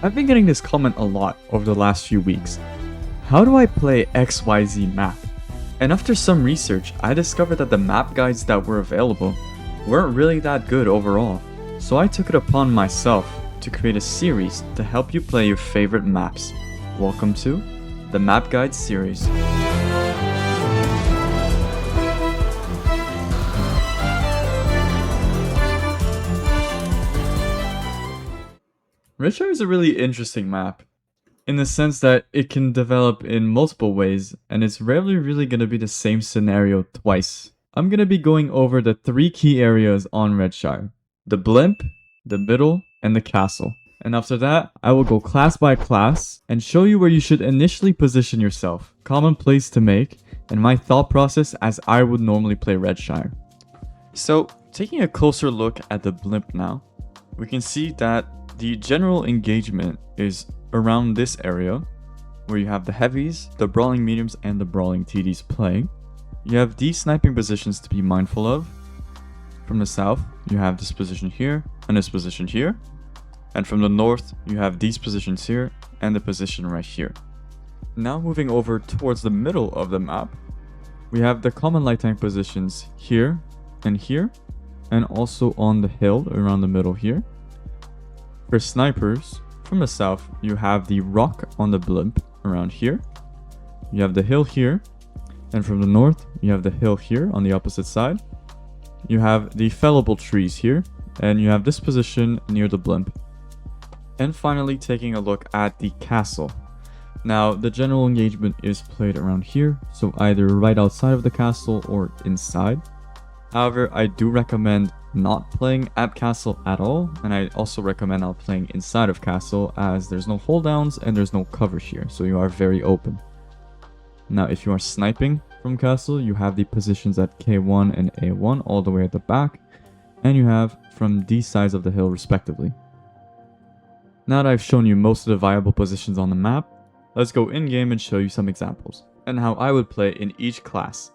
I've been getting this comment a lot over the last few weeks. How do I play XYZ map? And after some research, I discovered that the map guides that were available weren't really that good overall. So I took it upon myself to create a series to help you play your favorite maps. Welcome to the Map Guide series. Redshire is a really interesting map, in the sense that it can develop in multiple ways, and it's rarely really going to be the same scenario twice. I'm going to be going over the 3 key areas on Redshire: the blimp, the middle, and the castle. And after that, I will go class by class and show you where you should initially position yourself, common plays to make, and my thought process as I would normally play Redshire. So, taking a closer look at the blimp now, we can see that the general engagement is around this area, where you have the heavies, the brawling mediums, and the brawling TDs playing. You have these sniping positions to be mindful of. From the south, you have this position here, and this position here. And from the north, you have these positions here, and the position right here. Now moving over towards the middle of the map, we have the common light tank positions here, and also on the hill around the middle here. For snipers, from the south, you have the rock on the blimp around here. You have the hill here. And from the north, you have the hill here on the opposite side. You have the fellable trees here. And you have this position near the blimp. And finally, taking a look at the castle. Now, the general engagement is played around here. So either right outside of the castle or inside. However, I do recommend not playing at castle at all, and I also recommend not playing inside of castle, as there's no holddowns and there's no cover here, so you are very open. Now if you are sniping from castle, you have the positions at K1 and A1 all the way at the back, and you have from these sides of the hill respectively. Now that I've shown you most of the viable positions on the map, let's go in game and show you some examples, and how I would play in each class.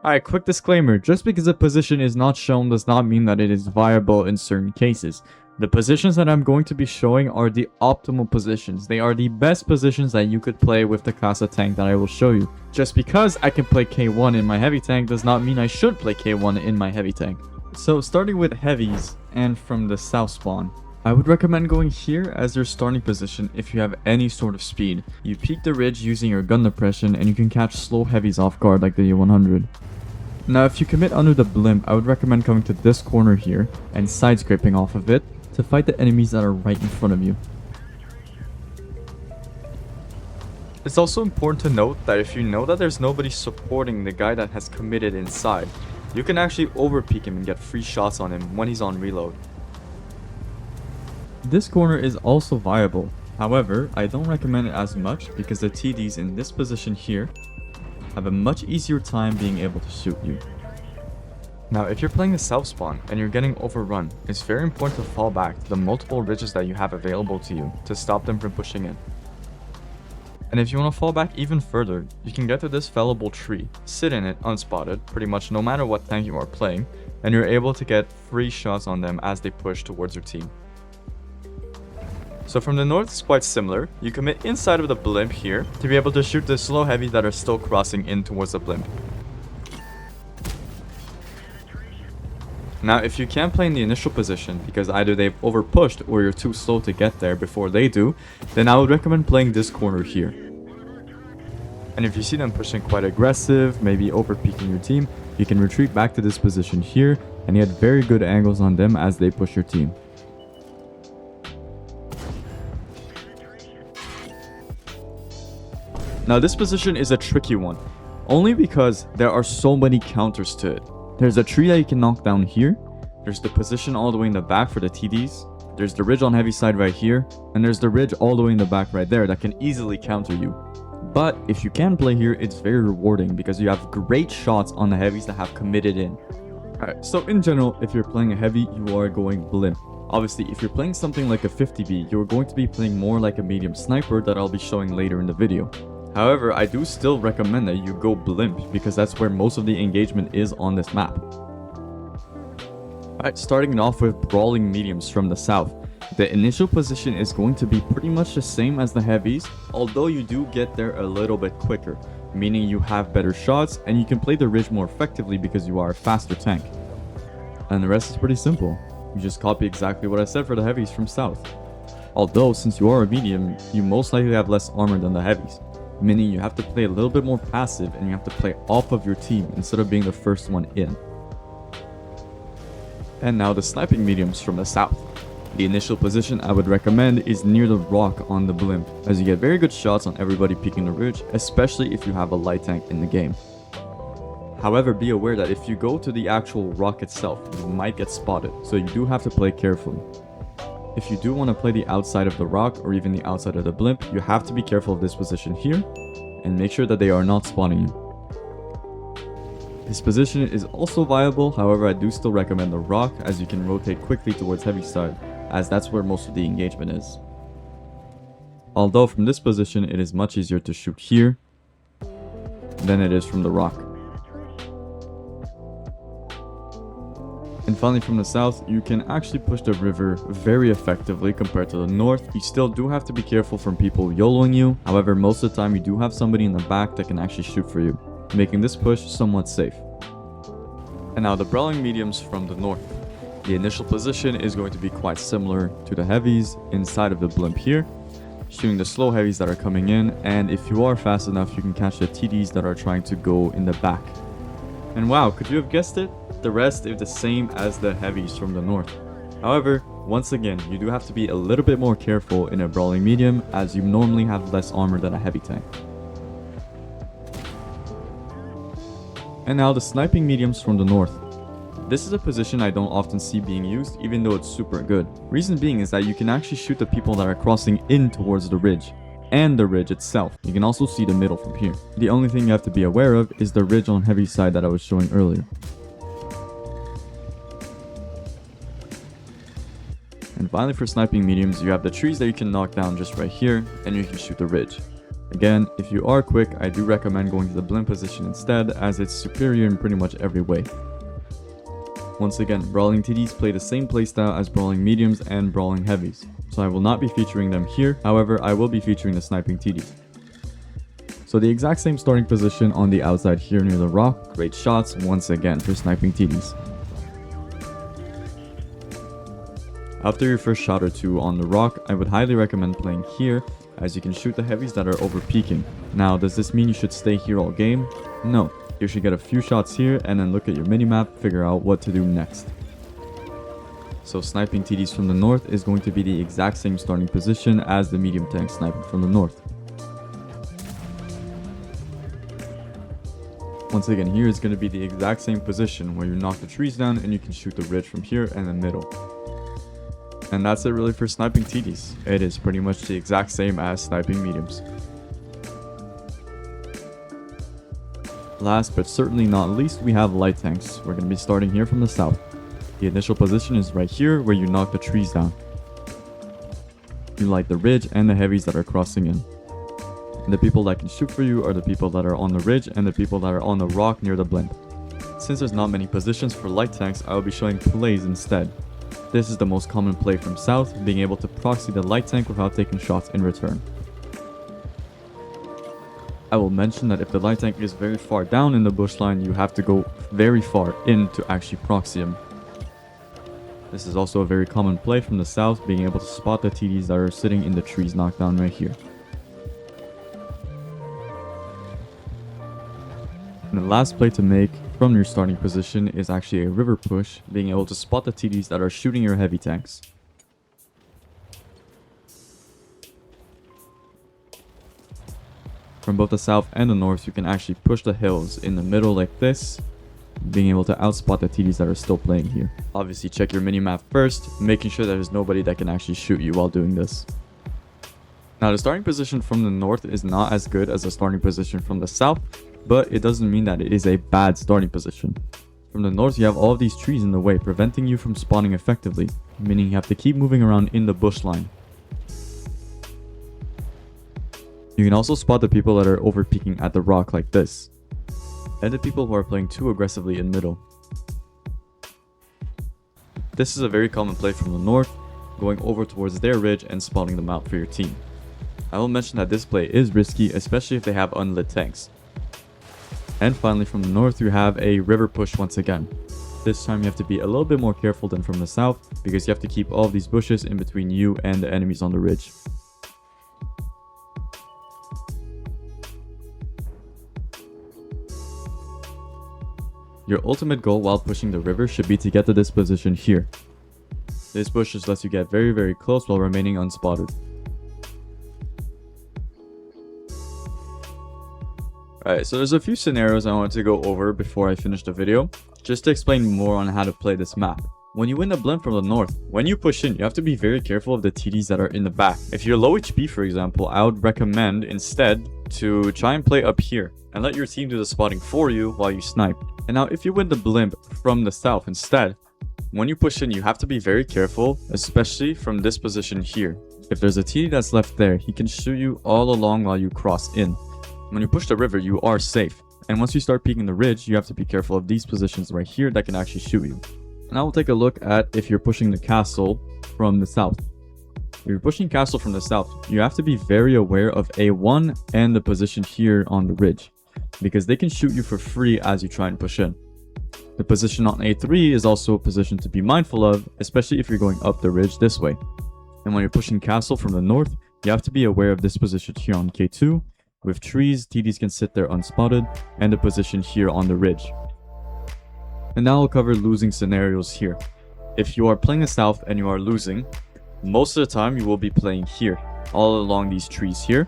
Alright, quick disclaimer, just because a position is not shown does not mean that it is viable in certain cases. The positions that I'm going to be showing are the optimal positions. They are the best positions that you could play with the class of tank that I will show you. Just because I can play K1 in my heavy tank does not mean I should play K1 in my heavy tank. So starting with heavies and from the south spawn, I would recommend going here as your starting position if you have any sort of speed. You peek the ridge using your gun depression and you can catch slow heavies off guard like the U100. Now if you commit under the blimp, I would recommend coming to this corner here and side scraping off of it to fight the enemies that are right in front of you. It's also important to note that if you know that there's nobody supporting the guy that has committed inside, you can actually overpeek him and get free shots on him when he's on reload. This corner is also viable, however, I don't recommend it as much because the TDs in this position here have a much easier time being able to shoot you. Now if you're playing the south spawn and you're getting overrun, it's very important to fall back to the multiple ridges that you have available to you to stop them from pushing in. And if you want to fall back even further, you can get to this fellable tree, sit in it unspotted pretty much no matter what tank you are playing, and you're able to get free shots on them as they push towards your team. So from the north it's quite similar. You commit inside of the blimp here to be able to shoot the slow heavy that are still crossing in towards the blimp. Now if you can't play in the initial position because either they've overpushed or you're too slow to get there before they do, then I would recommend playing this corner here. And if you see them pushing quite aggressive, maybe overpeaking your team, you can retreat back to this position here and you get very good angles on them as they push your team. Now this position is a tricky one, only because there are so many counters to it. There's a tree that you can knock down here, there's the position all the way in the back for the TDs, there's the ridge on heavy side right here, and there's the ridge all the way in the back right there that can easily counter you. But if you can play here, it's very rewarding because you have great shots on the heavies that have committed in. Alright, so in general, if you're playing a heavy, you are going blimp. Obviously, if you're playing something like a 50B, you're going to be playing more like a medium sniper that I'll be showing later in the video. However, I do still recommend that you go blimp because that's where most of the engagement is on this map. Alright, starting off with brawling mediums from the south. The initial position is going to be pretty much the same as the heavies, although you do get there a little bit quicker, meaning you have better shots and you can play the ridge more effectively because you are a faster tank. And the rest is pretty simple. You just copy exactly what I said for the heavies from south. Although, since you are a medium, you most likely have less armor than the heavies, meaning you have to play a little bit more passive and you have to play off of your team instead of being the first one in. And now the sniping mediums from the south. The initial position I would recommend is near the rock on the blimp, as you get very good shots on everybody peeking the ridge, especially if you have a light tank in the game. However, be aware that if you go to the actual rock itself, you might get spotted, so you do have to play carefully. If you do want to play the outside of the rock or even the outside of the blimp, you have to be careful of this position here and make sure that they are not spotting you. This position is also viable, however I do still recommend the rock, as you can rotate quickly towards heavy side, as that's where most of the engagement is. Although from this position it is much easier to shoot here than it is from the rock. And finally from the south, you can actually push the river very effectively compared to the north. You still do have to be careful from people YOLOing you, however most of the time you do have somebody in the back that can actually shoot for you, making this push somewhat safe. And now the brawling mediums from the north. The initial position is going to be quite similar to the heavies inside of the blimp here, shooting the slow heavies that are coming in, and if you are fast enough you can catch the TDs that are trying to go in the back. And wow, could you have guessed it? The rest is the same as the heavies from the north. However, once again, you do have to be a little bit more careful in a brawling medium, as you normally have less armor than a heavy tank. And now the sniping mediums from the north. This is a position I don't often see being used, even though it's super good. Reason being is that you can actually shoot the people that are crossing in towards the ridge, and the ridge itself. You can also see the middle from here. The only thing you have to be aware of is the ridge on heavy side that I was showing earlier. And finally for sniping mediums, you have the trees that you can knock down just right here, and you can shoot the ridge. Again, if you are quick, I do recommend going to the blimp position instead, as it's superior in pretty much every way. Once again, brawling TDs play the same playstyle as brawling mediums and brawling heavies, so I will not be featuring them here, however I will be featuring the sniping TDs. So the exact same starting position on the outside here near the rock, great shots once again for sniping TDs. After your first shot or two on the rock, I would highly recommend playing here, as you can shoot the heavies that are over peaking. Now, does this mean you should stay here all game? No. You should get a few shots here and then look at your minimap, figure out what to do next. So sniping TDs from the north is going to be the exact same starting position as the medium tank sniping from the north. Once again, here is going to be the exact same position where you knock the trees down and you can shoot the ridge from here and the middle. And that's it really for sniping TDs. It is pretty much the exact same as sniping mediums. Last but certainly not least, we have light tanks. We're going to be starting here from the south. The initial position is right here where you knock the trees down. You light the ridge and the heavies that are crossing in. And the people that can shoot for you are the people that are on the ridge and the people that are on the rock near the blimp. Since there's not many positions for light tanks, I will be showing plays instead. This is the most common play from south, being able to proxy the light tank without taking shots in return. I will mention that if the light tank is very far down in the bush line, you have to go very far in to actually proxy him. This is also a very common play from the south, being able to spot the TDs that are sitting in the trees knocked down right here. And the last play to make from your starting position is actually a river push, being able to spot the TDs that are shooting your heavy tanks. From both the south and the north, you can actually push the hills in the middle like this, being able to outspot the TDs that are still playing here. Obviously check your minimap first, making sure there's nobody that can actually shoot you while doing this. Now the starting position from the north is not as good as the starting position from the south, but it doesn't mean that it is a bad starting position. From the north you have all of these trees in the way, preventing you from spawning effectively, meaning you have to keep moving around in the bush line. You can also spot the people that are over peeking at the rock like this, and the people who are playing too aggressively in middle. This is a very common play from the north, going over towards their ridge and spawning them out for your team. I will mention that this play is risky, especially if they have unlit tanks. And finally, from the north, you have a river push once again. This time you have to be a little bit more careful than from the south, because you have to keep all of these bushes in between you and the enemies on the ridge. Your ultimate goal while pushing the river should be to get to this position here. This bush just lets you get very close while remaining unspotted. Alright, so there's a few scenarios I wanted to go over before I finish the video, just to explain more on how to play this map. When you win the blimp from the north, when you push in, you have to be very careful of the TDs that are in the back. If you're low HP, for example, I would recommend instead to try and play up here and let your team do the spotting for you while you snipe. And now if you win the blimp from the south instead, when you push in, you have to be very careful, especially from this position here. If there's a TD that's left there, he can shoot you all along while you cross in. When you push the river, you are safe. And once you start peeking the ridge, you have to be careful of these positions right here that can actually shoot you. Now we'll take a look at if you're pushing the castle from the south. If you're pushing castle from the south, you have to be very aware of A1 and the position here on the ridge, because they can shoot you for free as you try and push in. The position on A3 is also a position to be mindful of, especially if you're going up the ridge this way. And when you're pushing castle from the north, you have to be aware of this position here on K2. With trees, TDs can sit there unspotted, and the position here on the ridge. And now we'll cover losing scenarios here. If you are playing the south and you are losing, most of the time you will be playing here, all along these trees here.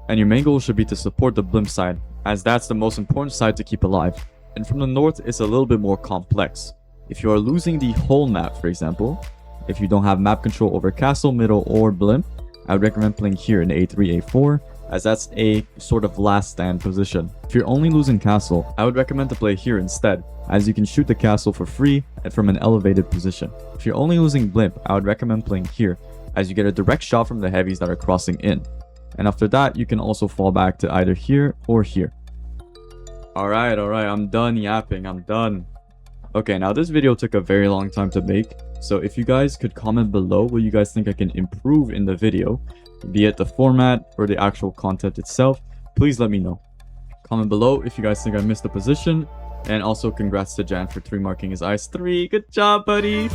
And your main goal should be to support the blimp side, as that's the most important side to keep alive. And from the north, it's a little bit more complex. If you are losing the whole map, for example, if you don't have map control over castle, middle, or blimp, I would recommend playing here in A3, A4, as that's a sort of last stand position. If you're only losing castle, I would recommend to play here instead, as you can shoot the castle for free and from an elevated position. If you're only losing blimp, I would recommend playing here, as you get a direct shot from the heavies that are crossing in. And after that, you can also fall back to either here or here. Alright, I'm done yapping, I'm done. Okay, now this video took a very long time to make, so if you guys could comment below what you guys think I can improve in the video, be it the format or the actual content itself, please let me know. Comment below if you guys think I missed a position, and also congrats to Jan for 3 marking his eyes 3. Good job, buddy!